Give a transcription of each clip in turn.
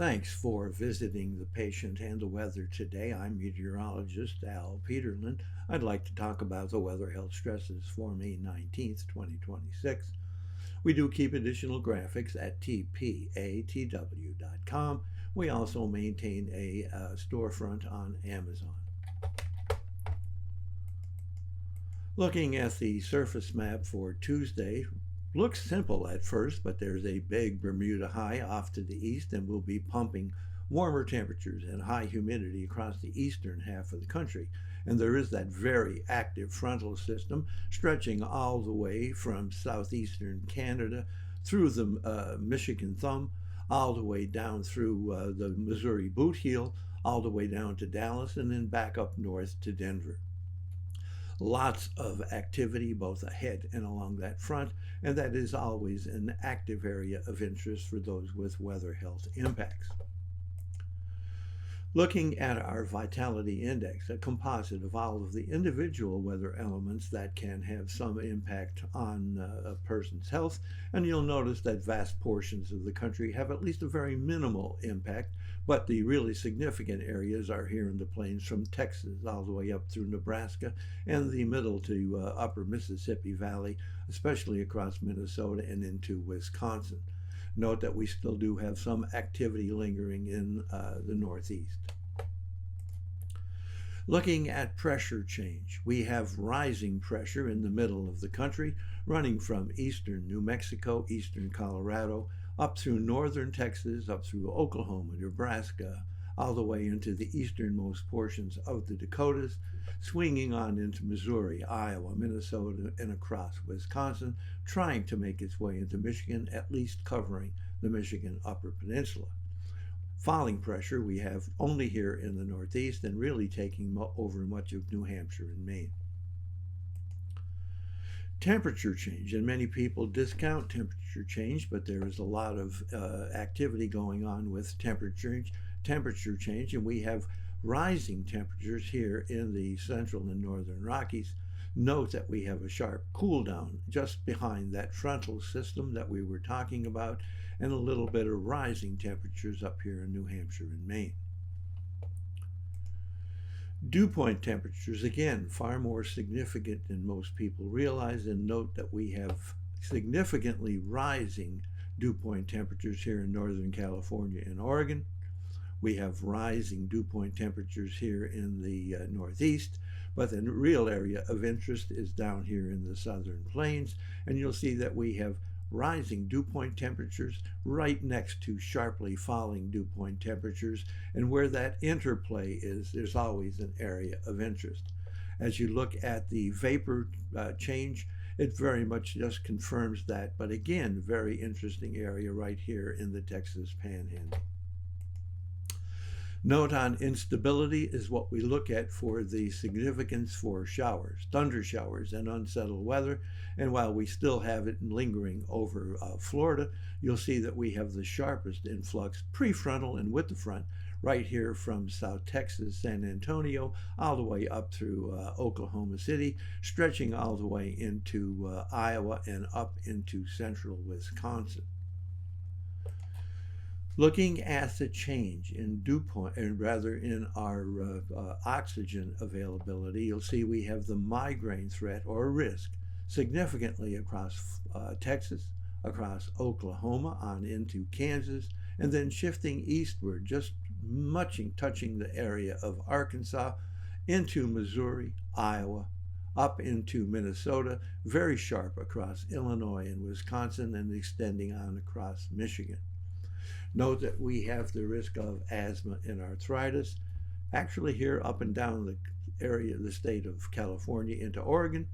Thanks for visiting the patient and the weather today. I'm meteorologist Al Peterlin. I'd like to talk about the weather health stresses for May 19th, 2026. We do keep additional graphics at tpatw.com. We also maintain a storefront on Amazon. Looking at the surface map for Tuesday, looks simple at first, but there's a big Bermuda high off to the east, and we'll be pumping warmer temperatures and high humidity across the eastern half of the country. And there is that very active frontal system stretching all the way from southeastern Canada through the Michigan thumb, all the way down through the Missouri boot heel, all the way down to Dallas, and then back up north to Denver. Lots of activity both ahead and along that front, and that is always an active area of interest for those with weather health impacts. Looking at our vitality index, a composite of all of the individual weather elements that can have some impact on a person's health, and you'll notice that vast portions of the country have at least a very minimal impact, but the really significant areas are here in the plains from Texas all the way up through Nebraska and the middle to upper Mississippi Valley, especially across Minnesota and into Wisconsin. Note that we still do have some activity lingering in the Northeast. Looking at pressure change, we have rising pressure in the middle of the country, running from eastern New Mexico, eastern Colorado, up through northern Texas, up through Oklahoma, Nebraska, all the way into the easternmost portions of the Dakotas, swinging on into Missouri, Iowa, Minnesota, and across Wisconsin, trying to make its way into Michigan, at least covering the Michigan Upper Peninsula. Falling pressure we have only here in the Northeast and really taking over much of New Hampshire and Maine. Temperature change, and many people discount temperature change, but there is a lot of activity going on with temperature change, and we have rising temperatures here in the central and northern Rockies. Note that we have a sharp cool down just behind that frontal system that we were talking about, and a little bit of rising temperatures up here in New Hampshire and Maine. Dew point temperatures, again, far more significant than most people realize, and note that we have significantly rising dew point temperatures here in Northern California and Oregon. We have rising dew point temperatures here in the Northeast, but the real area of interest is down here in the southern plains, and you'll see that we have rising dew point temperatures right next to sharply falling dew point temperatures, and where that interplay is, there's always an area of interest. As you look at the vapor change, it very much just confirms that, but again, very interesting area right here in the Texas Panhandle. Note on instability is what we look at for the significance for showers, thunder showers, and unsettled weather. And while we still have it lingering over Florida, you'll see that we have the sharpest influx prefrontal and with the front right here from South Texas, San Antonio, all the way up through Oklahoma City, stretching all the way into Iowa and up into central Wisconsin. Looking at the change in dew point, and rather in our oxygen availability, you'll see we have the migraine threat or risk significantly across Texas, across Oklahoma, on into Kansas, and then shifting eastward, just touching the area of Arkansas, into Missouri, Iowa, up into Minnesota, very sharp across Illinois and Wisconsin, and extending on across Michigan. Note that we have the risk of asthma and arthritis, actually here up and down the area of the state of California into Oregon,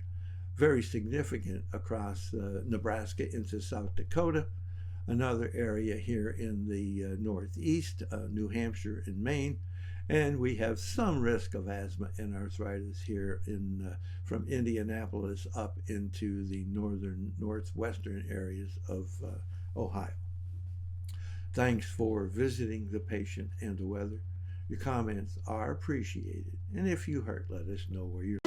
very significant across Nebraska into South Dakota, another area here in the Northeast, New Hampshire and Maine, and we have some risk of asthma and arthritis here in from Indianapolis up into the northwestern areas of Ohio. Thanks for visiting the patient and the weather. Your comments are appreciated, and if you hurt, let us know where you're